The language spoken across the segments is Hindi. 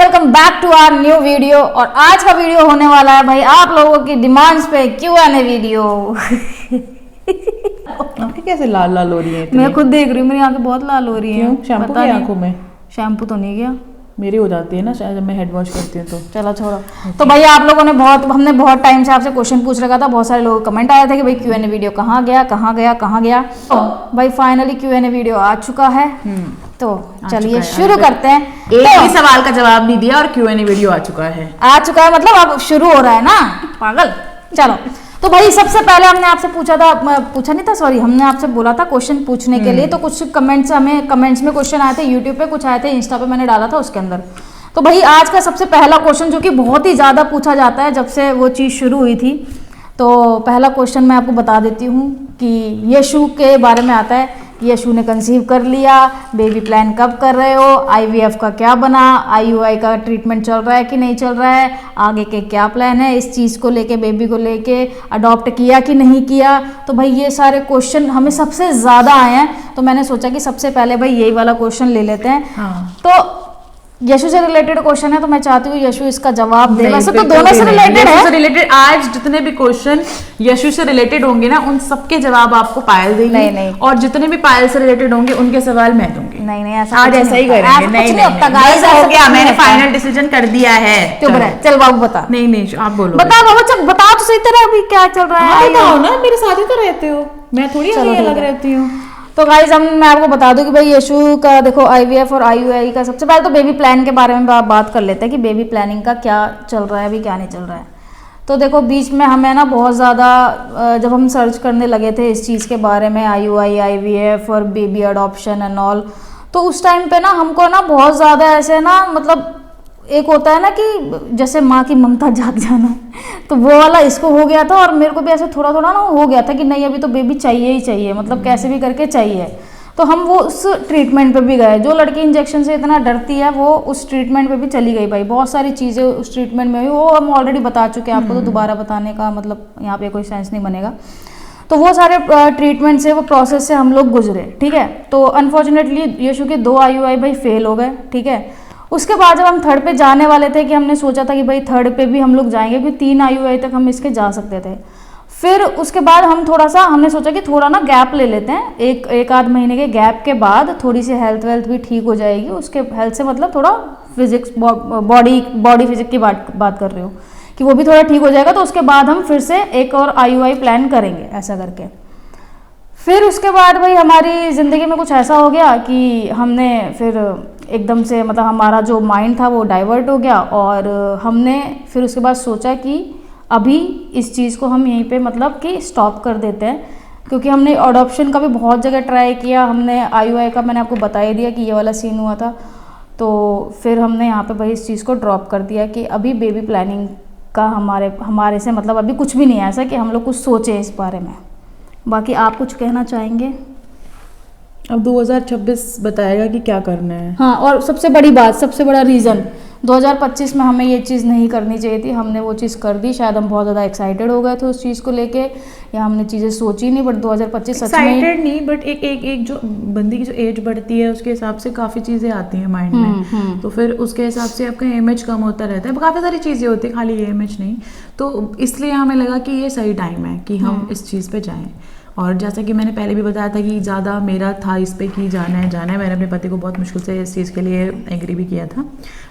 Welcome back to our new video. और आज का वीडियो होने वाला है भाई आप लोगों की डिमांड्स पे Q&A वीडियो। आंखें कैसे लाल लाल हो रही है इतनी? मैं खुद देख रही हूँ, मेरी आंखें बहुत लाल हो रही हैं। क्यों? शैम्पू की आंखों में? शैम्पू तो नहीं गया, मेरी हो जाती है ना शायद, जब मैं हेड वॉश करती हूँ तो। चलो छोड़ो। तो भाई आप लोगों ने हमने बहुत टाइम से आपसे क्वेश्चन पूछ रखा था, बहुत सारे लोग कमेंट आए थे कि भाई Q&A वीडियो कहाँ गया कहाँ गया कहाँ गया। तो भाई फाइनली Q&A वीडियो आ चुका है, तो चलिए शुरू करते हैं। एक भी सवाल का जवाब नहीं दिया और Q&A वीडियो आ चुका है मतलब अब शुरू हो रहा है ना, पागल। चलो तो भाई सबसे पहले हमने आपसे हमने आपसे बोला था क्वेश्चन पूछने के लिए। तो कुछ कमेंट्स में क्वेश्चन आए थे, यूट्यूब पे कुछ आए थे, इंस्टा पे मैंने डाला था उसके अंदर। तो भाई आज का सबसे पहला क्वेश्चन जो कि बहुत ही ज़्यादा पूछा जाता है जब से वो चीज़ शुरू हुई थी, तो पहला क्वेश्चन मैं आपको बता देती हूँ कि यशु के बारे में आता है। यशु ने कंसीव कर लिया, बेबी प्लान कब कर रहे हो, IVF का क्या बना, IUI का ट्रीटमेंट चल रहा है कि नहीं चल रहा है, आगे के क्या प्लान है इस चीज़ को लेके, बेबी को लेके अडॉप्ट किया कि नहीं किया। तो भाई ये सारे क्वेश्चन हमें सबसे ज़्यादा आए हैं, तो मैंने सोचा कि सबसे पहले भाई यही वाला क्वेश्चन ले लेते हैं। तो यशु से रिलेटेड क्वेश्चन है, तो मैं चाहती हूँ यशु इसका जवाब दे। वैसे तो दोनों से रिलेटेड है। आज जितने भी क्वेश्चन यशु से रिलेटेड होंगे ना, उन सबके जवाब आपको पायल देगी। नहीं। और जितने भी पायल से रिलेटेड होंगे उनके सवाल मैं दूंगी। नहीं ऐसा आज ऐसा ही करेंगे। नहीं हो गया, मैंने फाइनल डिसीजन कर दिया है। चल बाबू बता। नहीं आप बोलो। बता बाबू, चल बता तो सही तरह अभी क्या चल रहा है। बताओ ना, मेरे साथ ही तो रहते हो, मैं थोड़ी अलग रहती हूँ। तो गाइस मैं आपको बता दूं कि भाई यशु का देखो IVF और IUI का सबसे पहले तो बेबी प्लान के बारे में बात कर लेते हैं कि बेबी प्लानिंग का क्या चल रहा है, अभी क्या नहीं चल रहा है। तो देखो बीच में हमें ना बहुत ज़्यादा जब हम सर्च करने लगे थे इस चीज़ के बारे में, IUI IVF और बेबी अडॉप्शन एंड ऑल, तो उस टाइम पे ना हमको ना बहुत ज़्यादा ऐसे ना, मतलब एक होता है ना कि जैसे माँ की ममता जाग जाना, तो वो वाला इसको हो गया था। और मेरे को भी ऐसे थोड़ा थोड़ा ना हो गया था कि नहीं अभी तो बेबी चाहिए ही चाहिए, मतलब कैसे भी करके चाहिए। तो हम वो उस ट्रीटमेंट पे भी गए। जो लड़की इंजेक्शन से इतना डरती है वो उस ट्रीटमेंट पे भी चली गई। भाई बहुत सारी चीज़ें उस ट्रीटमेंट में हुई, वो हम ऑलरेडी बता चुके हैं आपको, तो दोबारा बताने का मतलब यहाँ पे कोई सेंस नहीं बनेगा। तो वो सारे ट्रीटमेंट से, वो प्रोसेस से हम लोग गुजरे, ठीक है। तो अनफॉर्चुनेटली यशु के 2 IUI भाई फेल हो गए, ठीक है। उसके बाद जब हम थर्ड पे जाने वाले थे, कि हमने सोचा था कि भाई थर्ड पे भी हम लोग जाएंगे, क्योंकि 3 IUI तक हम इसके जा सकते थे। फिर उसके बाद हमने सोचा कि थोड़ा ना गैप ले लेते हैं, एक आध महीने के गैप के बाद थोड़ी सी हेल्थ वेल्थ भी ठीक हो जाएगी उसके। हेल्थ से मतलब थोड़ा फिजिक्स, बॉडी फिजिक्स की बात कर रही हूँ, कि वो भी थोड़ा ठीक हो जाएगा। तो उसके बाद हम फिर से एक और IUI प्लान करेंगे, ऐसा करके। फिर उसके बाद भाई हमारी ज़िंदगी में कुछ ऐसा हो गया कि हमने फिर एकदम से, मतलब हमारा जो माइंड था वो डाइवर्ट हो गया। और हमने फिर उसके बाद सोचा कि अभी इस चीज़ को हम यहीं पे मतलब कि स्टॉप कर देते हैं, क्योंकि हमने अडॉप्शन का भी बहुत जगह ट्राई किया। हमने IUI का मैंने आपको बता ही दिया कि ये वाला सीन हुआ था। तो फिर हमने यहाँ पे भाई इस चीज़ को ड्रॉप कर दिया कि अभी बेबी प्लानिंग का हमारे से मतलब अभी कुछ भी नहीं है ऐसा कि हम लोग कुछ सोचें इस बारे में। बाकी आप कुछ कहना चाहेंगे? अब 2026 बताएगा कि क्या करना है। हाँ, और सबसे बड़ा रीज़न 2025 में हमें ये चीज़ नहीं करनी चाहिए थी, हमने वो चीज़ कर दी। शायद हम बहुत ज़्यादा एक्साइटेड हो गए थे उस चीज़ को लेके, या हमने चीज़ें सोची नहीं। बट 2025 सच में एक्साइटेड नहीं, बट एक जो बंदी की जो एज बढ़ती है उसके हिसाब से काफ़ी चीज़ें आती हैं माइंड में। तो फिर उसके हिसाब से आपका इमेज कम होता रहता है, काफ़ी सारी चीज़ें होती है, खाली ये इमेज नहीं। तो इसलिए हमें लगा कि ये सही टाइम है कि हम इस चीज़ पर जाएँ। और जैसा कि मैंने पहले भी बताया था कि ज़्यादा मेरा था इस पे कि जाना है। मैंने अपने पति को बहुत मुश्किल से इस चीज़ के लिए एग्री भी किया था,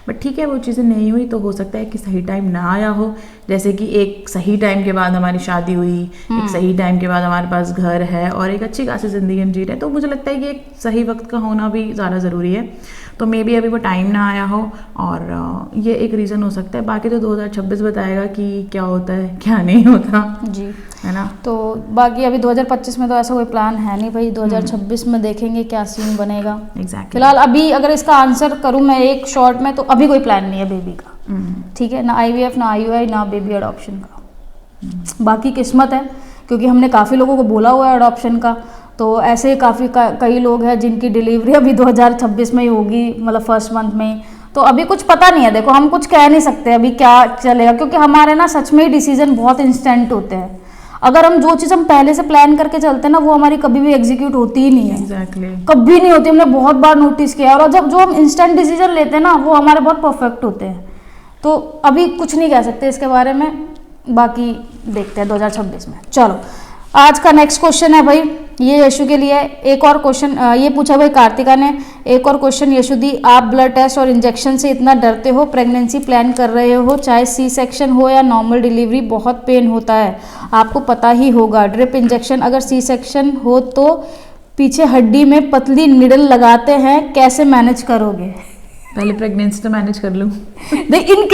बट ठीक है वो चीज़ें नहीं हुई। तो हो सकता है कि सही टाइम ना आया हो, जैसे कि एक सही टाइम के बाद हमारी शादी हुई, एक सही टाइम के बाद हमारे पास घर है और एक अच्छी खासी ज़िंदगी हम जी रहे हैं। तो मुझे लगता है कि एक सही वक्त का होना भी ज़्यादा ज़रूरी है। तो मे बी अभी वो टाइम ना आया हो, और ये एक रीज़न हो सकता है। बाकी तो 2026 बताएगा कि क्या होता है क्या नहीं होता जी, है ना। तो बाकी अभी 2025 में तो ऐसा कोई प्लान है नहीं भाई, 2026 में देखेंगे क्या सीन बनेगा। एग्जैक्टली। फिलहाल अभी अगर इसका आंसर करूँ मैं एक शॉर्ट में, तो अभी कोई प्लान नहीं है बेबी का, ठीक है। ना IVF, ना IUI, ना बेबी अडॉप्शन का। बाकी किस्मत है, क्योंकि हमने काफ़ी लोगों को बोला हुआ है अडॉप्शन का। तो ऐसे कई लोग हैं जिनकी डिलीवरी अभी 2026 में ही होगी, मतलब फर्स्ट मंथ में। तो अभी कुछ पता नहीं है, देखो हम कुछ कह नहीं सकते अभी क्या चलेगा, क्योंकि हमारे ना सच में ही डिसीजन बहुत इंस्टेंट होते हैं। अगर हम जो चीज़ हम पहले से प्लान करके चलते हैं ना, वो हमारी कभी भी एग्जीक्यूट होती ही नहीं है। एग्जैक्टली कभी नहीं होती, हमने बहुत बार नोटिस किया है। और जब जो हम इंस्टेंट डिसीजन लेते हैं ना, वो हमारे बहुत परफेक्ट होते हैं। तो अभी कुछ नहीं कह सकते इसके बारे में, बाकी देखते हैं 2026 में। चलो आज का नेक्स्ट क्वेश्चन है भाई, ये यशु के लिए है। एक और क्वेश्चन ये पूछा भाई कार्तिका ने। एक और क्वेश्चन यशु दी, आप ब्लड टेस्ट और इंजेक्शन से इतना डरते हो, प्रेगनेंसी प्लान कर रहे हो, चाहे सी सेक्शन हो या नॉर्मल डिलीवरी, बहुत पेन होता है, आपको पता ही होगा। ड्रिप इंजेक्शन अगर सी सेक्शन हो तो पीछे हड्डी में पतली निडल लगाते हैं, कैसे मैनेज करोगे? पहले प्रेगनेंसी तो मैनेज कर लूं। देख इन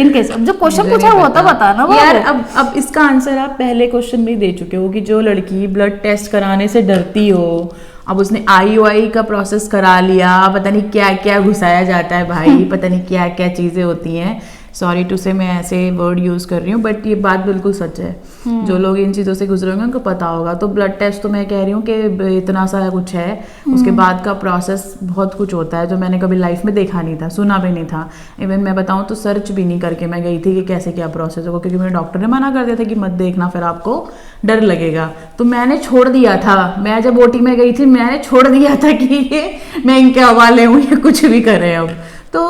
केस अब जो क्वेश्चन पूछा हुआ था बताना वो यार। अब इसका आंसर आप पहले क्वेश्चन में ही दे चुके हो कि जो लड़की ब्लड टेस्ट कराने से डरती हो, अब उसने IUI का प्रोसेस करा लिया, पता नहीं क्या क्या घुसाया जाता है भाई, पता नहीं क्या क्या चीजें होती हैं। सॉरी टू से मैं ऐसे वर्ड यूज कर रही हूँ, बट ये बात बिल्कुल सच है। जो लोग इन चीज़ों से गुजरे होंगे उनको पता होगा। तो ब्लड टेस्ट तो मैं कह रही हूँ कि इतना सा कुछ है, उसके बाद का प्रोसेस बहुत कुछ होता है जो मैंने कभी लाइफ में देखा नहीं था, सुना भी नहीं था। इवन मैं बताऊँ तो सर्च भी नहीं करके मैं गई थी कि कैसे क्या प्रोसेस होगा, क्योंकि मेरे डॉक्टर ने मना कर दिया था कि मत देखना, फिर आपको डर लगेगा। तो मैंने छोड़ दिया था, मैं जब OT में गई थी मैंने छोड़ दिया था कि ये मैं इनके हवाले हूँ या कुछ भी करें। अब तो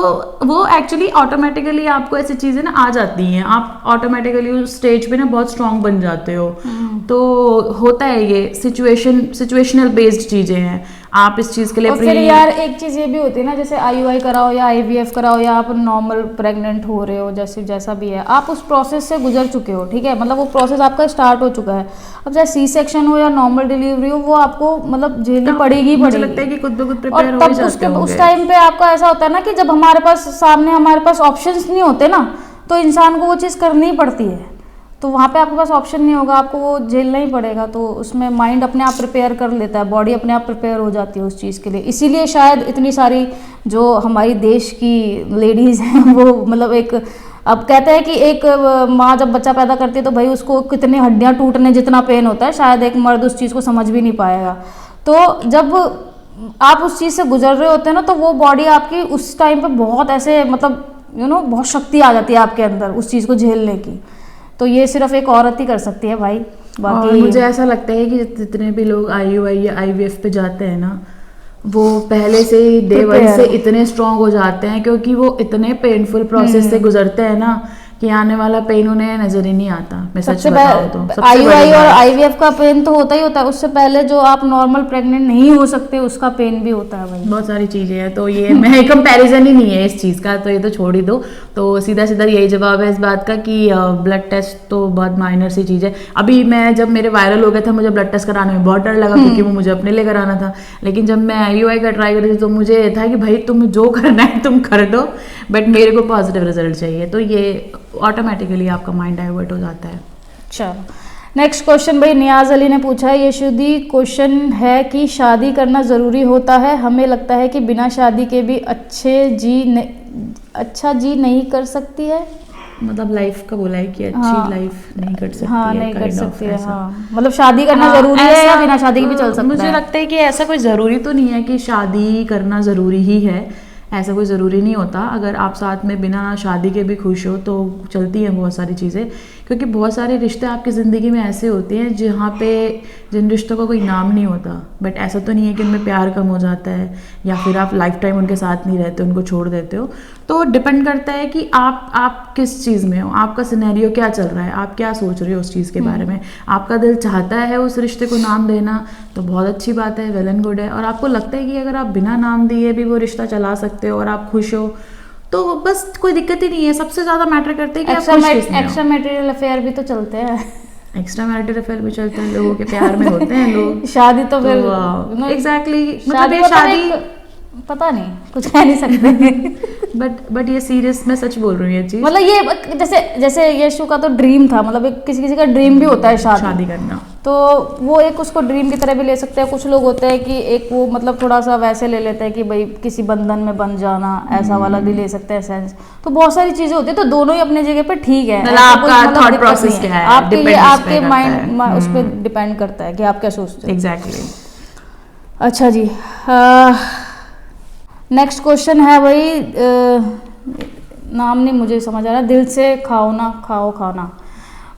वो एक्चुअली ऑटोमेटिकली आपको ऐसी चीज़ें ना आ जाती हैं, आप ऑटोमेटिकली उस स्टेज पे ना बहुत स्ट्रांग बन जाते हो। तो होता है, ये सिचुएशनल बेस्ड चीज़ें हैं। आप इस चीज़ के लिए और फिर यार एक चीज़ ये भी होती है ना, जैसे IUI कराओ या IVF कराओ या आप नॉर्मल प्रेग्नेंट हो रहे हो, जैसा भी है, आप उस प्रोसेस से गुजर चुके हो, ठीक है, मतलब वो प्रोसेस आपका स्टार्ट हो चुका है। अब चाहे सी सेक्शन हो या नॉर्मल डिलीवरी हो, वो आपको मतलब झेलनी पड़ेगी। मुझे लगता है कि खुद ब खुद प्रिपेयर हो जाते होंगे। उस टाइम पे आपका ऐसा होता है ना कि जब हमारे पास ऑप्शंस नहीं होते ना, तो इंसान को वो चीज़ करनी ही पड़ती है। तो वहाँ पे आपके पास ऑप्शन नहीं होगा, आपको वो झेलना ही पड़ेगा। तो उसमें माइंड अपने आप प्रिपेयर कर लेता है, बॉडी अपने आप प्रिपेयर हो जाती है उस चीज़ के लिए। इसीलिए शायद इतनी सारी जो हमारी देश की लेडीज़ हैं वो मतलब अब कहते हैं कि एक माँ जब बच्चा पैदा करती है तो भाई उसको कितनी हड्डियाँ टूटने जितना पेन होता है, शायद एक मर्द उस चीज़ को समझ भी नहीं पाएगा। तो जब आप उस चीज़ से गुजर रहे होते हैं ना, तो वो बॉडी आपकी उस टाइम पे बहुत ऐसे मतलब बहुत शक्ति आ जाती है आपके अंदर उस चीज़ को झेलने की। तो ये सिर्फ एक औरत ही कर सकती है भाई। बाकी और मुझे ऐसा लगता है कि जितने भी लोग IUI या IVF पे जाते हैं ना, वो पहले से ही डे 1 से इतने स्ट्रांग हो जाते हैं, क्योंकि वो इतने पेनफुल प्रोसेस से गुजरते हैं ना कि आने वाला पेन उन्हें नजर ही नहीं आता। मैं सच बताऊं तो IUI और IVF का पेन तो होता ही होता है, उससे पहले जो आप नॉर्मल प्रेग्नेंट नहीं हो सकते उसका पेन भी होता है भाई। बहुत सारी चीजें हैं, तो ये मैं कंपैरिजन ही नहीं है इस चीज का, तो ये तो छोड़ ही दो। तो सीधा सीधा यही जवाब है इस बात का कि ब्लड टेस्ट तो बहुत माइनर सी चीज है। अभी मैं जब मेरे वायरल हो गया था, मुझे ब्लड टेस्ट कराने में बहुत डर लगा, क्योंकि वो मुझे अपने लिए कराना था। लेकिन जब मैं IUI का ट्राई करी थी तो मुझे था कि भाई तुम जो करना है तुम कर दो, बट मेरे को पॉजिटिव रिजल्ट चाहिए। तो ये ऑटोमेटिकली आपका माइंड डाइवर्ट हो जाता है। चलो नेक्स्ट क्वेश्चन भाई नियाज अली ने पूछा है। यशुदी क्वेश्चन है कि शादी करना ज़रूरी होता है? हमें लगता है कि बिना शादी के भी अच्छा जी नहीं कर सकती है। मतलब लाइफ का बोला है कि अच्छी लाइफ नहीं कर सकती हाँ, है, नहीं कर सकती है। ऐसा। हाँ, मतलब शादी करना जरूरी है या बिना शादी के भी चल सकता है? मुझे लगता है कि ऐसा कोई ज़रूरी तो नहीं है कि शादी करना ज़रूरी ही है, ऐसा कोई ज़रूरी नहीं होता। अगर आप साथ में बिना शादी के भी खुश हो तो चलती हैं बहुत सारी चीज़ें, क्योंकि बहुत सारे रिश्ते आपकी ज़िंदगी में ऐसे होते हैं जहाँ पे जिन रिश्तों का कोई नाम नहीं होता, बट ऐसा तो नहीं है कि उनमें प्यार कम हो जाता है या फिर आप लाइफ टाइम उनके साथ नहीं रहते, उनको छोड़ देते हो। तो डिपेंड करता है कि आप किस चीज़ में हो, आपका सिनेरियो क्या चल रहा है, आप क्या सोच रहे हो उस चीज़ के बारे में। आपका दिल चाहता है उस रिश्ते को नाम देना तो बहुत अच्छी बात है, वेल एंड गुड है। और आपको लगता है कि अगर आप बिना नाम दिए भी वो रिश्ता चला सकते हो और आप खुश हो तो बस कोई दिक्कत ही नहीं है। सबसे ज्यादा मैटर करते हैं कि आप खुश किसमें हो। एक्स्ट्रा मैरिटल अफेयर भी तो चलते हैं। एक्स्ट्रा मैरिटल अफेयर भी चलते हैं, लोगों के प्यार में होते हैं लोग। शादी तो फिर एग्जैक्टली, मतलब ये शादी पता नहीं, कुछ कह नहीं सकते। बट ये सीरियस, मैं सच बोल रही हूँ ये चीज। मतलब ये जैसे यशु का तो ड्रीम था, मतलब किसी का ड्रीम भी होता है शादी करना, तो वो एक उसको ड्रीम की तरह भी ले सकते हैं। कुछ लोग होते हैं कि एक वो मतलब थोड़ा सा वैसे ले लेते हैं कि भाई किसी बंधन में बन जाना, ऐसा वाला भी ले सकते हैं सेंस। तो बहुत सारी चीजें होती है, तो दोनों ही अपने जगह पे ठीक है। आपका थॉट प्रोसेस क्या है, आपके माइंड उस पर डिपेंड करता है कि आप क्या सोचते हैं। एग्जैक्टली। अच्छा जी, नेक्स्ट क्वेश्चन है भाई, नाम नहीं मुझे समझ आ रहा, दिल से खाओ ना खाओ खाना।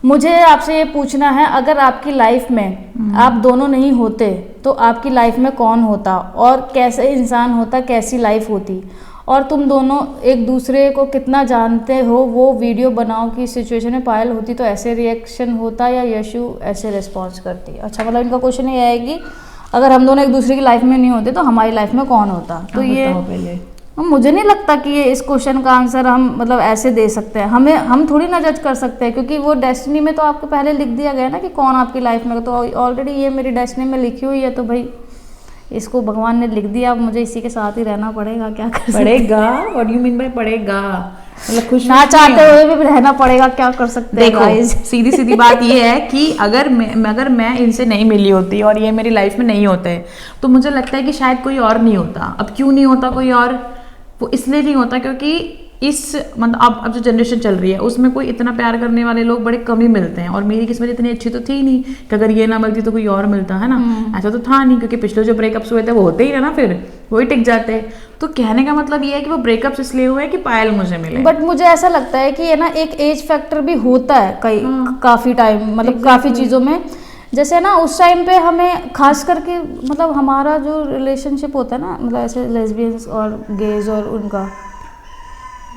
मुझे आपसे ये पूछना है, अगर आपकी लाइफ में आप दोनों नहीं होते तो आपकी लाइफ में कौन होता और कैसे इंसान होता, कैसी लाइफ होती, और तुम दोनों एक दूसरे को कितना जानते हो, वो वीडियो बनाओ कि सिचुएशन में पायल होती तो ऐसे रिएक्शन होता या यशु ऐसे रिस्पॉन्स करती। अच्छा, मतलब इनका क्वेश्चन ये है कि अगर हम दोनों एक दूसरे की लाइफ में नहीं होते तो हमारी लाइफ में कौन होता। तो ये पहले मुझे नहीं लगता कि ये इस क्वेश्चन का आंसर हम मतलब ऐसे दे सकते हैं, हम थोड़ी ना जज कर सकते हैं, क्योंकि वो डेस्टिनी में तो आपको पहले लिख दिया गया ना कि कौन आपकी लाइफ में, तो ऑलरेडी ये मेरी डेस्टिनी में लिखी हुई है, तो भाई इसको भगवान ने लिख दिया, अब मुझे इसी के साथ ही रहना पड़ेगा। क्या कर पड़ेगा? व्हाट यू मीन बाय पड़ेगा? मतलब खुश ना चाहते हुए भी रहना पड़ेगा, क्या कर सकते हैं। देखो सीधी सीधी बात ये है कि अगर मैं इनसे नहीं मिली होती और ये मेरी लाइफ में नहीं होते तो मुझे लगता है कि शायद कोई और नहीं होता। अब क्यों नहीं होता कोई और? वो इसलिए नहीं होता क्योंकि इस मतलब अब जो जनरेशन चल रही है उसमें कोई इतना प्यार करने वाले लोग बड़े कम ही मिलते हैं, और मेरी किस्मत इतनी अच्छी तो थी नहीं कि अगर ये ना मिलती तो कोई और मिलता, है ना। ऐसा तो था नहीं, क्योंकि पिछले जो ब्रेकअप्स हुए थे वो होते ही है ना, फिर वही टिक जाते। तो कहने का मतलब ये है कि वो ब्रेकअप्स इसलिए हुए कि पायल मुझे मिले। बट मुझे ऐसा लगता है कि ये ना एक एज फैक्टर भी होता है काफी टाइम, मतलब काफी चीजों में। जैसे ना उस टाइम पे हमें खास करके मतलब हमारा जो रिलेशनशिप होता है ना, मतलब ऐसे लेस्बियंस और गेज और उनका,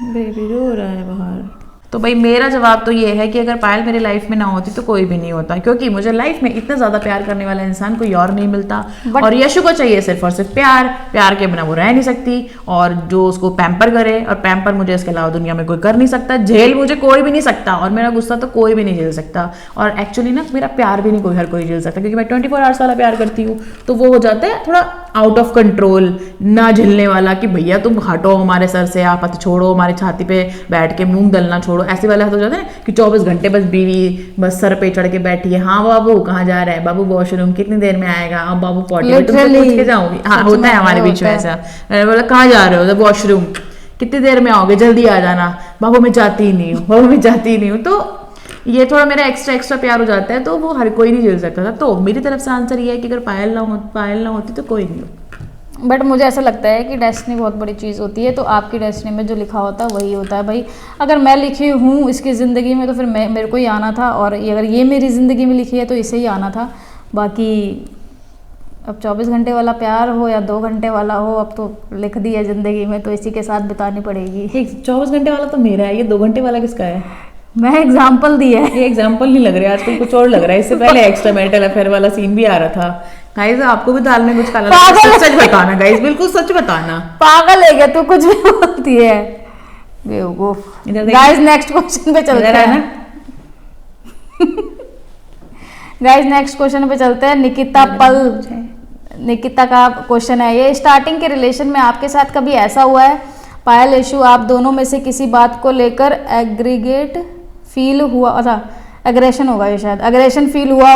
बेबी रो रहा है बाहर। तो भाई मेरा जवाब तो ये है कि अगर पायल मेरी लाइफ में ना होती तो कोई भी नहीं होता, क्योंकि मुझे लाइफ में इतना ज्यादा प्यार करने वाला इंसान कोई और नहीं मिलता। और यशु को चाहिए सिर्फ और सिर्फ प्यार के बिना वो रह नहीं सकती, और जो उसको पैम्पर करे, और पैम्पर मुझे इसके अलावा दुनिया में कोई कर नहीं सकता, झेल मुझे कोई भी नहीं सकता, और मेरा गुस्सा तो कोई भी नहीं झेल सकता। और एक्चुअली ना मेरा प्यार भी नहीं हर कोई झेल सकता, क्योंकि मैं 24 आवर्स वाला प्यार करती हूँ, तो वो हो जाता है थोड़ा आउट ऑफ कंट्रोल, ना झेलने वाला कि भैया तुम हटो हमारे सर से, आप छोड़ो हमारी छाती पे बैठ के मूंग दलना छोड़ो, ऐसे वाला हो जाता है कि 24 घंटे बस बीवी बस सर पे चढ़ के बैठी है। हाँ बाबू कहाँ जा रहा है, बाबू वॉशरूम कितनी देर में आएगा, अब बाबू पॉटी में तुमसे पूछ के जाऊंगी। हाँ होता है हमारे बीच में ऐसा, बोला कहाँ जा रहे हो, वॉशरूम कितनी देर में आओगे, जल्दी आ जाना, बाबू मैं जाती ही नहीं हूँ, बाबू मैं जाती ही नहीं हूँ। तो ये थोड़ा मेरा एक्स्ट्रा प्यार हो जाता है, तो वो हर कोई नहीं झेल सकता था। तो मेरी तरफ से आंसर ये है कि अगर पायल ना होती तो कोई नहीं होता। बट मुझे ऐसा लगता है कि डेस्टिनी बहुत बड़ी चीज़ होती है, तो आपकी डेस्टिनी में जो लिखा होता है वही होता है। भाई अगर मैं लिखी हूँ इसकी ज़िंदगी में तो फिर मेरे को ही आना था, और अगर ये मेरी ज़िंदगी में लिखी है तो इसे ही आना था। बाकी अब 24 घंटे वाला प्यार हो या 2 घंटे वाला हो, अब तो लिख दी है ज़िंदगी में, तो इसी के साथ बितानी पड़ेगी। 24 घंटे वाला तो मेरा है, ये 2 घंटे वाला किसका है? मैं एग्जाम्पल दी है। ये एग्जाम्पल नहीं लग रहा है, आजकल कुछ और लग रहा है। इससे पहले एक्स्ट्रा मैरिटल अफेयर वाला सीन भी आ रहा था। गाइस आपको भी दाल में कुछ काला लगा, सच बताना गाइस, बिल्कुल सच बताना। पागल है क्या तू, कुछ भी बोलती है बेवकूफ। गाइस नेक्स्ट क्वेश्चन पे चलते हैं। गाइस नेक्स्ट क्वेश्चन पे चलते हैं। निकिता का क्वेश्चन है ये, स्टार्टिंग के रिलेशन में आपके साथ कभी ऐसा हुआ है पायल यशु आप दोनों में से किसी बात को लेकर एग्रीगेट फील हुआ, अच्छा एग्रेशन होगा ये, शायद एग्रेशन फील हुआ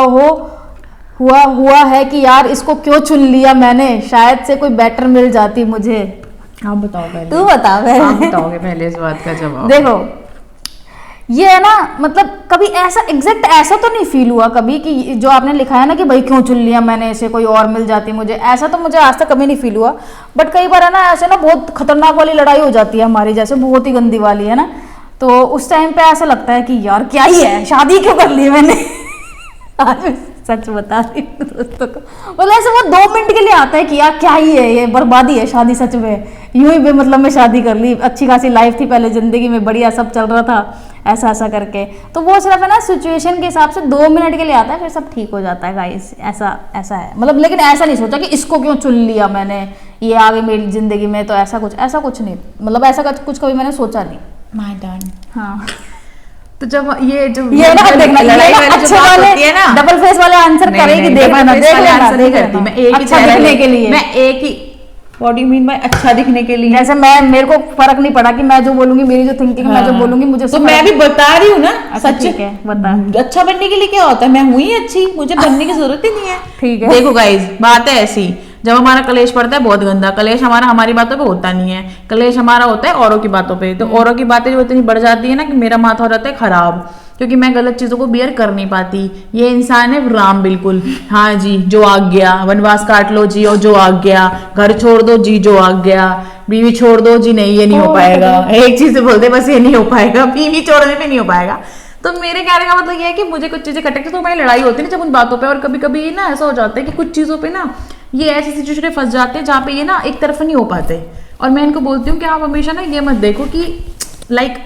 है कि यार इसको क्यों चुन लिया मैंने, शायद से कोई बेटर मिल जाती मुझे। आप बताओ पहले। तू बता पहले। आप बताओगे पहले इस बात का जवाब। देखो ये है ना, मतलब कभी ऐसा एग्जैक्ट ऐसा तो नहीं फील हुआ कभी कि जो आपने लिखा है ना कि भाई क्यों चुन लिया मैंने इसे, कोई और मिल जाती मुझे, ऐसा तो मुझे आज तक कभी नहीं फील हुआ। बट कई बार है ना ऐसे ना बहुत खतरनाक वाली लड़ाई हो जाती है हमारी, जैसे बहुत ही गंदी वाली है ना, तो उस टाइम पे ऐसा लगता है कि यार क्या ही है, शादी क्यों कर ली मैंने। सच बता रही हूँ दोस्तों को, मतलब ऐसे वो 2 मिनट के लिए आता है कि यार क्या ही है, ये बर्बादी है शादी, सच में यूं ही बेमतलब में शादी कर ली, अच्छी खासी लाइफ थी पहले जिंदगी में, बढ़िया सब चल रहा था, ऐसा करके। तो वो सिर्फ है ना सिचुएशन के हिसाब से 2 मिनट के लिए आता है, फिर सब ठीक हो जाता है गाइस, ऐसा है मतलब। लेकिन ऐसा नहीं सोचा कि इसको क्यों चुन लिया मैंने, ये आ गई मेरी जिंदगी में, तो ऐसा कुछ नहीं, मतलब ऐसा कुछ कभी मैंने सोचा नहीं। My done. हाँ तो जब ये ना देखना लड़ाई वाली जो बात होती है ना, डबल फेस वाले आंसर करेगी, देखना आंसर नहीं करती मैं, एक ही दिखने के लिए, मैं एक ही व्हाट डू मीन बाय अच्छा दिखने के लिए। जैसे मेरे को फर्क नहीं पड़ा कि मैं जो बोलूंगी, मेरी जो थिंकिंग मैं जो बोलूंगी मुझे, तो मैं भी बता रही हूँ ना, सच ठीक है बता। अच्छा बनने के लिए क्या होता है, मैं हुई अच्छी, मुझे बनने की जरूरत ही नहीं है। ठीक है देखो गाइस बात है ऐसी, जब हमारा कलेश पड़ता है बहुत गंदा कलेश, हमारी बातों पे होता नहीं है, कलेश हमारा होता है औरों की बातों पे। तो औरों की बातें जो इतनी बढ़ जाती है ना कि मेरा माथा हो जाता है खराब, क्योंकि मैं गलत चीजों को बियर कर नहीं पाती। ये इंसान है राम बिल्कुल, हाँ जी जो आ गया, वनवास काट लो जी, और जो आ गया, घर छोड़ दो जी, जो आ गया, बीवी छोड़ दो जी, नहीं ये नहीं हो पाएगा। एक चीज बोलते बस ये नहीं हो पाएगा, बीवी छोड़ने पे नहीं हो पाएगा। तो मेरे कहने का मतलब ये है कि मुझे कुछ चीजें खटकती तो हमारी लड़ाई होती है ना जब उन बातों पे, और कभी कभी ना ऐसा हो जाता है कि कुछ चीजों पे ना ये ऐसी सिचुएशन फंस जाते हैं जहाँ पे ये ना एक तरफ नहीं हो पाते। और मैं इनको बोलती हूँ कि आप हमेशा ना ये मत देखो कि लाइक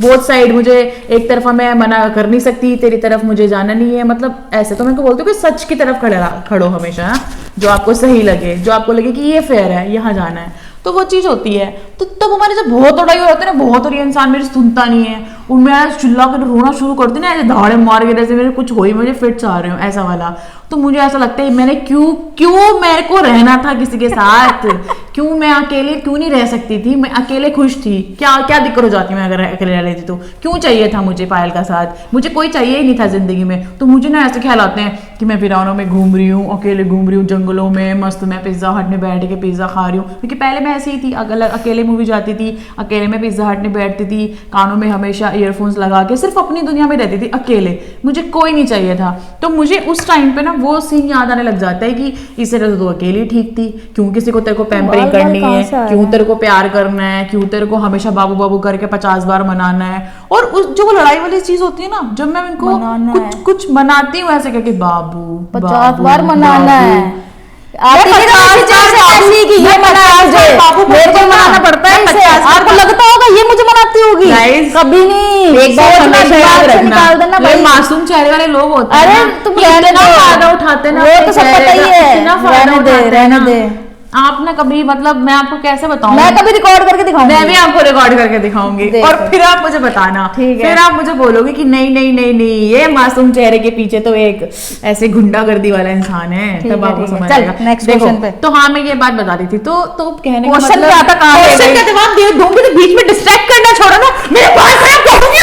बोथ साइड, मुझे एक तरफा मैं मना कर नहीं सकती, तेरी तरफ मुझे जाना नहीं है, मतलब ऐसे। तो मैं इनको बोलती हूँ कि सच की तरफ खड़ो हमेशा, जो आपको सही लगे, जो आपको लगे कि ये फेयर है, यहाँ जाना है, तो वो चीज होती है। तो तब हमारे जब बहुत लड़ाई हो जाती है ना बहुत, और ये इंसान मेरी सुनता नहीं है, और मैं चिल्ला कर रोना शुरू करती ना, ऐसे धाड़े मार के, जैसे मेरे कुछ हो ही, मुझे फिट्स आ रहे हो ऐसा वाला। तो मुझे ऐसा लगता है मैंने क्यों मेरे को रहना था किसी के साथ, क्यों मैं अकेले क्यों नहीं रह सकती थी, मैं अकेले खुश थी, क्या दिक्कत हो जाती मैं अगर अकेले रह लेती, तो क्यों चाहिए था मुझे पायल का साथ, मुझे कोई चाहिए ही नहीं था जिंदगी में। तो मुझे ना ऐसे ख्याल आते हैं कि मैं वीरानों में घूम रही हूँ, अकेले घूम रही हूँ जंगलों में, मस्त मैं पिज्जा हट में बैठ के पिज्जा खा रही हूँ, क्योंकि पहले मैं ऐसी ही थी, अकेले मूवी जाती थी, अकेले में पिज्जा हट में बैठती थी, कानों में हमेशा ईयरफोन्स लगा के सिर्फ अपनी दुनिया में रहती थी अकेले, मुझे कोई नहीं चाहिए था। तो मुझे उस टाइम पे ना वो सीन याद आने लग जाता है कि इससे तो अकेली ठीक थी, क्यों किसी को तेरे को पैम्परिंग करनी है, क्यों तेरे को प्यार करना है, क्यों तेरे को हमेशा बाबू बाबू करके 50 बार मनाना है। और उस जो वो लड़ाई वाली चीज होती है ना, जब मैं उनको कुछ मनाती हूँ ऐसे करके, बाबू 50 बार मनाना है, आपको मनाना पड़ता है इसे, आपको लगता होगा ये मुझे मनाती होगी, कभी नहीं। एक बार हमेशा याद रखना, भाई मासूम चेहरे वाले लोग होते हैं, अरे तुम फायदा उठाते ना, वो तो सब पता ही है, रहने दे। आप ना कभी, मतलब मैं आपको कैसे बताऊं, मैं कभी रिकॉर्ड करके दिखाऊंगी, मैं भी आपको रिकॉर्ड करके दिखाऊंगी, और फिर आप मुझे बताना, फिर आप मुझे बोलोगे कि नहीं नहीं नहीं नहीं, ये मासूम चेहरे के पीछे तो एक ऐसे गुंडागर्दी वाला इंसान है, तब आपको समझ आएगा। नेक्स्ट क्वेश्चन पे। तो हाँ, मैं ये बात बता रही थी, तो कहने का क्वेश्चन मतलब क्या था, कहां है क्वेश्चन का जवाब दे दूंगी तो बीच में डिस्ट्रैक्ट करना छोड़ो ना, मेरे बाल खराब कर दूंगी।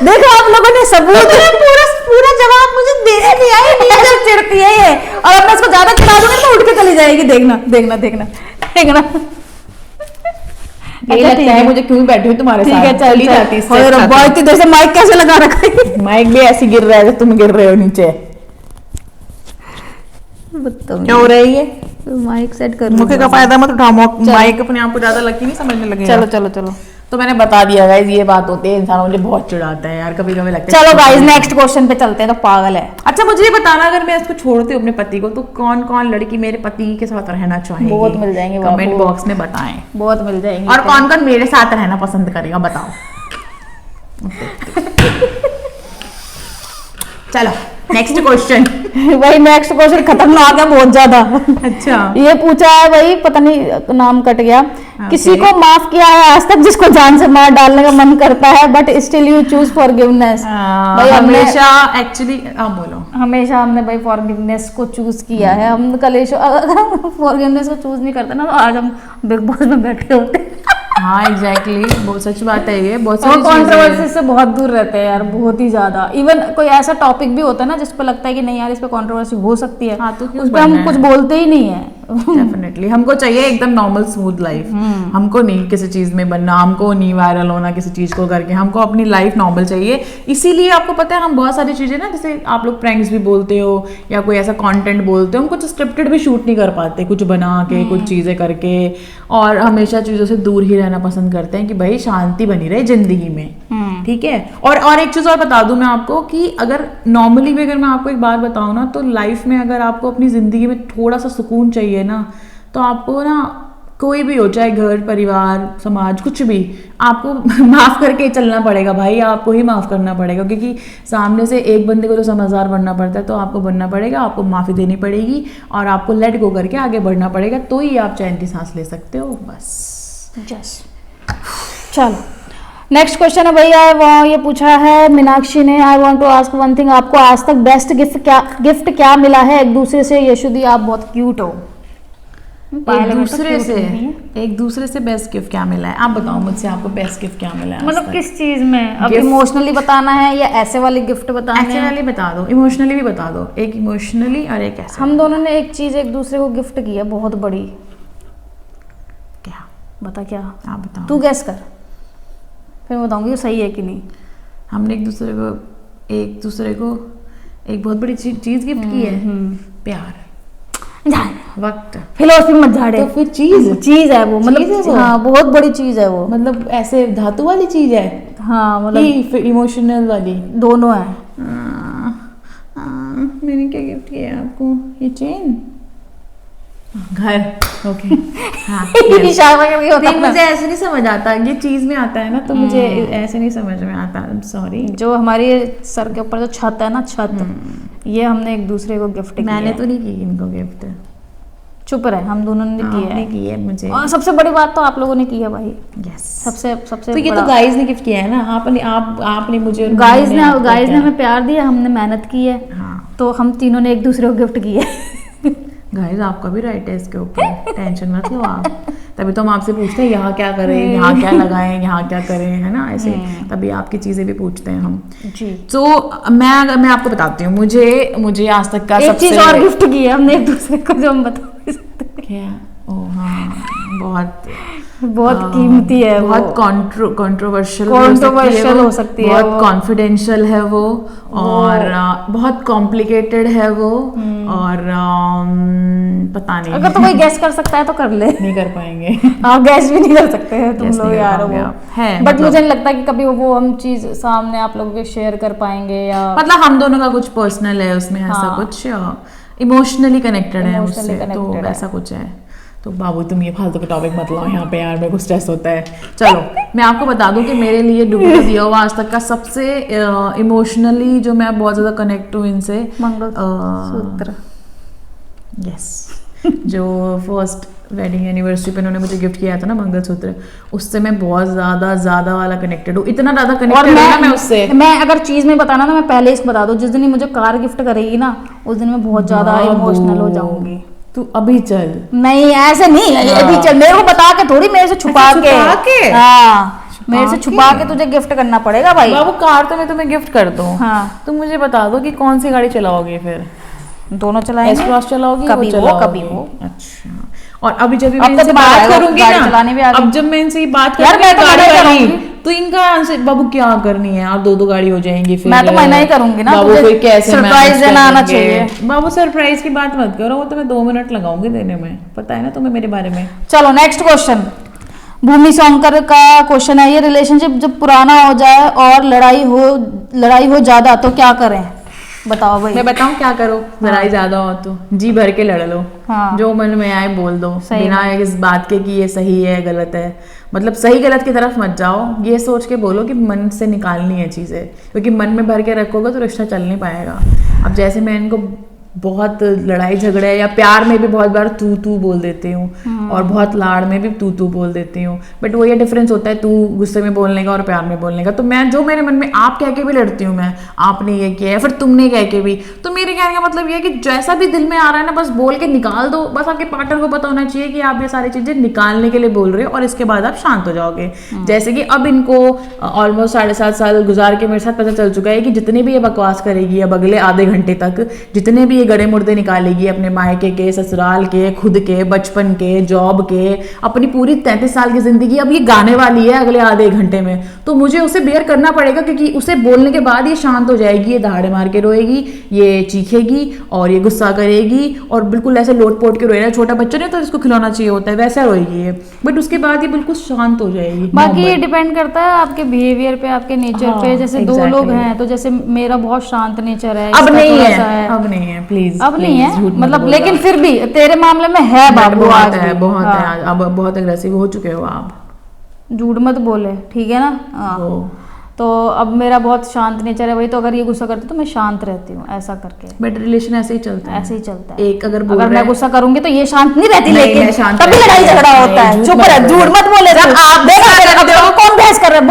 देखो आप लोगों ने सबूत, पूरा जवाब मुझे देने दिया ही नहीं, ऐसे चिढ़ती है ये, और अब मैं इसको ज्यादा चिढ़ा दूंगी तो उठ के चली जाएगी, देखना देखना देखना देखना। अच्छा ठीक है, मुझे क्यों बैठी हुई तुम्हारे साथ, ठीक है चली जाती है। बहुत देर से माइक कैसे लगा रखा है, माइक भी ऐसे गिर रहा है, तुम गिर रहे हो नीचे, क्या हो रही है, माइक सेट कर, मुझे का फायदा मत उठाओ, माइक अपने आप को ज्यादा लगती नहीं, समझने लगे। चलो चलो चलो, तो मैंने बता दिया गाइस, ये बात होती है, इंसान मुझे बहुत चिढ़ाता है यार, कभी कभी लगता है। चलो गाइस नेक्स्ट क्वेश्चन पे चलते हैं, तो पागल है। अच्छा मुझे ये बताना, अगर मैं इसको छोड़ती हूँ अपने पति को, तो कौन कौन लड़की मेरे पति के साथ रहना चाहेगी? बहुत मिल जाएंगे, कमेंट बॉक्स में बताएं, बहुत मिल जाएंगे। और कौन कौन मेरे साथ रहना पसंद करेगा बताओ। चलो नेक्स्ट क्वेश्चन। भाई नेक्स्ट क्वेश्चन खतरनाक है बहुत ज्यादा। अच्छा, ये पूछा है भाई, पता नहीं नाम कट गया, किसी को माफ किया है आज तक जिसको जान से मार डालने का मन करता है, but still you choose forgiveness? भाई हमेशा, एक्चुअली आप बोलो। हमेशा हमने भाई फॉरगिवनेस को चूज किया है। हम कलेश अगर फॉरगिवनेस को चूज नहीं करते ना, तो आज हम बिग बॉस में बैठे होते। हाँ एग्जैक्टली, बहुत सच बात है ये, बहुत सारी कंट्रोवर्सी से बहुत दूर रहते हैं यार, बहुत ही ज्यादा। इवन कोई ऐसा टॉपिक भी होता है ना जिस पे लगता है कि नहीं यार इस पे कंट्रोवर्सी हो सकती है, हाँ, तो उस पे हम कुछ बोलते ही नहीं है। डेफिनेटली हमको चाहिए एकदम नॉर्मल स्मूथ लाइफ, हमको नहीं किसी चीज में बनना, हमको नहीं वायरल होना किसी चीज को करके, हमको अपनी लाइफ नॉर्मल चाहिए। इसीलिए आपको पता है हम बहुत सारी चीजें ना, जैसे आप लोग प्रैंक्स भी बोलते हो या कोई ऐसा कंटेंट बोलते हो, हम कुछ स्क्रिप्टेड भी शूट नहीं कर पाते, कुछ बना के कुछ चीजें करके, और हमेशा चीजों से दूर ही रहना पसंद करते हैं कि भाई शांति बनी रहे जिंदगी में। ठीक है, और एक चीज और बता दूं मैं आपको कि अगर नॉर्मली भी अगर मैं आपको एक बात बताऊं ना, तो लाइफ में अगर आपको अपनी जिंदगी में थोड़ा सा सुकून चाहिए ना, तो आपको ना कोई भी हो, चाहे घर परिवार समाज कुछ भी, आपको माफ करके चलना पड़ेगा भाई, आपको ही माफ करना पड़ेगा, क्योंकि सामने से एक बंदे को तो समझदार बनना पड़ता है, तो आपको बनना पड़ेगा, आपको माफी देनी पड़ेगी, और आपको लेट गो करके आगे बढ़ना पड़ेगा, तो ही आप चैन की सांस ले सकते हो। बस चलो नेक्स्ट क्वेश्चन है भैया, वो ये पूछा है मीनाक्षी ने, I want to ask one thing, आपको आज तक बेस्ट गिफ्ट क्या मिला है एक दूसरे से? यशुदी आप बहुत क्यूट हो। एक दूसरे से बेस्ट गिफ्ट क्या मिला है? आप बताओ मुझसे, आपको बेस्ट गिफ्ट क्या मिला है? मतलब किस चीज में? अब इमोशनली बताना है या ऐसे वाले गिफ्ट बताना है? ऐसे वाले बता दो, इमोशनली भी बता दो, एक इमोशनली और एक ऐसे। हम दोनों ने एक चीज एक दूसरे को गिफ्ट की है बहुत बड़ी। क्या? बता क्या? आप बताओ, तू गैस कर, फिर बताऊंगी सही है कि नहीं। हमने एक दूसरे को एक बहुत बड़ी चीज गिफ्ट की है, प्यार। वक्त। फिलोसफी मत झाड़े। तो फिर चीज चीज है वो, चीज है मतलब वो? हाँ बहुत बड़ी चीज है वो। मतलब ऐसे धातु वाली चीज है हाँ मतलब कि इमोशनल वाली? दोनों है। मैंने क्या गिफ्ट किया है आपको? ये चेन? घर। ओके। हाँ इशारा करके होता नहीं, है ना। मुझे ऐसे नहीं समझ आता, ये चीज में आता है ना, तो मुझे ऐसे नहीं समझ में आता, सॉरी। जो हमारी सर के ऊपर जो छत है ना, छत, ये हमने एक दूसरे को गिफ्ट किया मैंने है। तो नहीं की इनको गिफ्ट। चुप रहे, हम दोनों ने किया आपने है। की है मुझे। और सबसे बड़ी बात तो आप लोगों ने की है भाई। यस। सबसे सबसे तो ये तो बड़ा। गाइस ने गिफ्ट किया है ना, आपने मुझे और गाइस मैंने ने आपको गाइस ने क्या? हमें प्यार दिया, हमने मेहनत की है, हाँ तो हम तीनों ने एक दूसरे को गिफ्ट किया है। गाइस आपका भी राइट है इसके ऊपर, टेंशन मत लो आप। तभी तो हम आपसे पूछते हैं यहाँ क्या करें, यहाँ क्या लगाएं, यहाँ क्या करें, है ना, ऐसे तभी आपकी चीजें भी पूछते हैं हम। जी। तो मैं आपको बताती हूँ, मुझे आज तक का एक सबसे चीज और गिफ्ट की है हमने एक दूसरे को, जो हम बता नहीं सकते। क्या? ओ हाँ, बहुत कीमती है वो। बहुत कंट्रोवर्शियल हो सकती है बहुत वो। कॉन्फिडेंशियल है वो, और बहुत कॉम्प्लिकेटेड है वो, और पता नहीं। अगर तो कोई गैस कर सकता है तो कर ले। नहीं कर पाएंगे। हाँ गैस भी नहीं कर सकते हैं तुम Guess लोग नहीं कर यार पाओगे वो आप। है बट मतलब- मुझे नहीं लगता कि कभी वो हम चीज सामने आप लोगों के शेयर कर पाएंगे, या मतलब हम दोनों का कुछ पर्सनल है उसमें, ऐसा हाँ। कुछ इमोशनली कनेक्टेड है Emotionally उससे, तो connected है। वैसा कुछ है। तो बाबू तुम ये फालतू के टॉपिक मत लाओ यहाँ पे यार, मेरे को स्ट्रेस होता है। चलो मैं आपको बता दूं कि मेरे लिए डुबी दिया हुआ आज तक का सबसे इमोशनली जो मैं बहुत ज्यादा कनेक्ट हूँ इनसे, मंगलसूत्र। यस, जो फर्स्ट वेडिंग एनिवर्सरी पे उन्होंने मुझे गिफ्ट किया था ना मंगलसूत्र, उससे मैं बहुत ज्यादा वाला कनेक्टेड हूँ, इतना ज्यादा और कनेक्टेड हूँ ना मैं उससे। मैं अगर चीज में बताना ना, मैं पहले इसको बता दूं, जिस दिन ये मुझे कार गिफ्ट करेगी ना, उस दिन मैं बहुत ज्यादा बाबू, इमोशनल हो जाऊंगी। तू अभी चल। नहीं ऐसे नहीं, अभी चल, मेरे को बता के थोड़ी, मेरे से छुपा अच्छा, छुपा के? हाँ मेरे से छुपा छुपा के? के तुझे गिफ्ट करना पड़ेगा भाई। बाबू कार तो मैं तुम्हें गिफ्ट कर दूं, हाँ तुम मुझे बता दो कि कौन सी गाड़ी चलाओगे फिर? दोनों चलाएंगे। एस क्रॉस चलाओगी? कभी वो चलाओगी? कभी वो। अच्छा। और अभी जब अब मैं तो इनसे तुम्हारा बात आएगा, करूंगी गाड़ी ना, चलाने भी आ गई। अब जब मैं इनसे ये बात यार करूंगी मैं तो गाड़ी मना ही वाली, करूंगी। तो इनका आंसर बाबू क्या करनी है, और दो गाड़ी हो जाएंगी फिर। मैं तो मना ही करूंगी ना, बाबू तुझे कोई कैसे surprise manage देना आना करेंगे? चाहिए। बाबू सरप्राइज की बात मत करो, वो तो मैं 2 मिनट लगाऊंगी देने में, पता है ना तुम्हें मेरे बारे में। चलो नेक्स्ट क्वेश्चन, भूमि शंकर का क्वेश्चन है ये, रिलेशनशिप जब पुराना हो जाए और लड़ाई हो ज्यादा तो क्या करें? बताओ भाई। मैं बताऊं क्या करो? लड़ाई ज्यादा हो तो जी भर के लड़ लो, हाँ। जो मन में आए बोल दो, सही बिना इस बात के कि ये सही है गलत है, मतलब सही गलत की तरफ मत जाओ, ये सोच के बोलो कि मन से निकालनी है चीजें, क्योंकि मन में भर के रखोगे तो रिश्ता चल नहीं पाएगा। अब जैसे मैं इनको बहुत लड़ाई झगड़े या प्यार में भी बहुत बार तू बोल देती हूँ, और बहुत लाड़ में भी तू बोल देती हूँ, बट वो ये डिफरेंस होता है तू गुस्से में बोलने का और प्यार में बोलने का। तो मैं जो मेरे मन में आप कह के भी लड़ती हूँ, मैं आपने ये किया है, फिर तुमने कह के भी, तो मेरे कहने का मतलब ये है कि जैसा भी दिल में आ रहा है ना, बस बोल के निकाल दो। बस आपके पार्टनर को पता होना चाहिए कि आप ये सारी चीजें निकालने के लिए बोल रहे हो, और इसके बाद आप शांत हो जाओगे। जैसे कि अब इनको ऑलमोस्ट 7.5 साल गुजार के मेरे साथ पता चल चुका है कि जितने भी ये बकवास करेगी अब अगले आधे घंटे तक, जितने भी ये गड़े मुर्दे निकालेगी अपने मायके के, ससुराल के, खुद के, बचपन के, जॉब के, अपनी पूरी 33 साल की जिंदगी अब ये गाने वाली है अगले आधे घंटे में, तो मुझे उसे बेयर करना पड़ेगा, क्योंकि उसे बोलने के बाद ये शांत हो जाएगी, ये दहाड़े मार के रोएगी, ये चीखेगी और ये गुस्सा करेगी, और बिल्कुल ऐसे लोट पोट के रोएगा, छोटा बच्चा नहीं तो इसको खिलौना चाहिए होता है वैसा रोएगी ये, बट उसके बाद ये बिल्कुल शांत हो जाएगी। बाकी ये डिपेंड करता है आपके बिहेवियर पे, आपके नेचर हाँ, पे। जैसे दो exactly. लोग हैं, तो जैसे मेरा बहुत शांत नेचर है, अब इसका नहीं थोड़ा है, सा है, अब नहीं है, प्लीज अब नहीं है, झूठ मत मतलब बोलो लेकिन आप। फिर भी तेरे मामले में है बाबू, बहुत आज है, भी। बहुत हाँ। है आज, अब बहुत अग्रेसिव हो चुके हो आप। झूठ मत बोले, ठीक है ना? हाँ। हो। तो अब मेरा बहुत शांत नेचर है, वही तो अगर ये गुस्सा करते तो मैं शांत रहती हूँ, ऐसा करके। बट रिलेशन ऐसे ही चलता है, ऐसे ही चलता है। एक अगर बोल अगर रहा मैं है- गुस्सा करूंगी तो ये शांत नहीं रहती, नहीं, मैं लेकिन शांत तभी रहती लड़ाई हूँ। झगड़ा होता नहीं, है। झूठ चुप मत रह, बोलो। झूठ मत बोले। जब आप देखो गुस्सा करते हो- कौन बहस कर रहा है?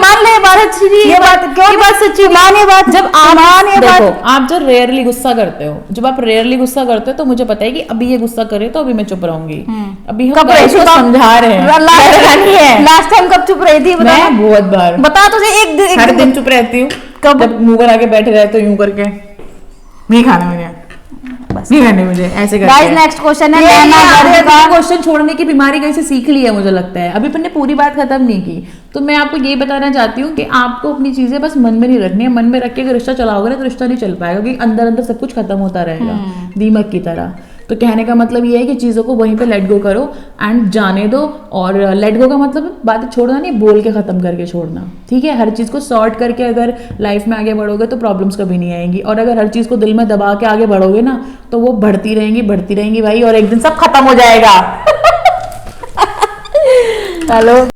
मान ले बात सच्ची, ये बात क्यों? ये बात सच्ची, मान ये बात, जब आप मान ये बात। देखो, आप जो रेयरली गुस्सा करते हो, जब आप रेयरली गुस्सा करते हो तो मुझे पता है कि अभी ये गुस्सा करे तो अभी मैं चुप रहूंगी। अभी हम कब रही guys थी को तो? समझा रहे हैं, लड़ानी है। लास्ट टाइम कब चुप रही थी बता? मैं बहुत बार, बता तुझे एक हर दिन चुप रहती हूँ। कब? जब मुंह बना के बैठे रहते हो यूं करके, नहीं खाना मुझे, नहीं करनी मुझे, ऐसे करके। गाइस नेक्स्ट क्वेश्चन है, नैना गर्ग का क्वेश्चन छोड़ने की बीमारी कहीं से सीख ली है मुझे लगता है, अभी अपन ने पूरी बात खत्म नहीं की। तो मैं आपको ये बताना चाहती हूँ कि आपको अपनी चीजें बस मन में नहीं रखनी है, मन में रख के अगर रिश्ता चलाओगे ना तो रिश्ता नहीं चल पाएगा, क्योंकि अंदर अंदर सब कुछ खत्म होता रहेगा दीमक की तरह। तो कहने का मतलब ये है कि चीज़ों को वहीं पे लेट गो करो एंड जाने दो। और लेट गो का मतलब बातें छोड़ना नहीं, बोल के ख़त्म करके छोड़ना, ठीक है। हर चीज़ को सॉर्ट करके अगर लाइफ में आगे बढ़ोगे तो प्रॉब्लम्स कभी नहीं आएंगी, और अगर हर चीज़ को दिल में दबा के आगे बढ़ोगे ना तो वो बढ़ती रहेंगी भाई, और एक दिन सब खत्म हो जाएगा। चलो